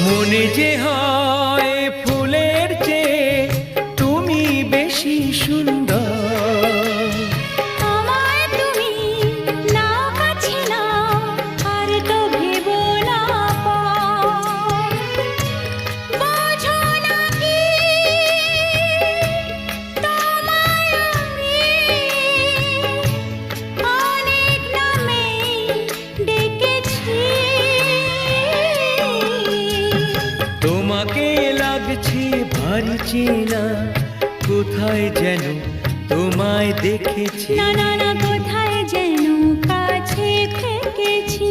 মনে যে হয় ফুলের চেয়ে তুমি বেশি সুন্দর। আমায় তুমি নাও কাছে নাও, আর তো ভেবো না পর। বোঝো না কি তোমায় আমি অনেক নামে ডেকেছি। তোমাকে লাগছে ভারী চেনা, কোথায় যেন তোমায় দেখেছি। না না না, কোথায় যেন কাছে থেকেছি।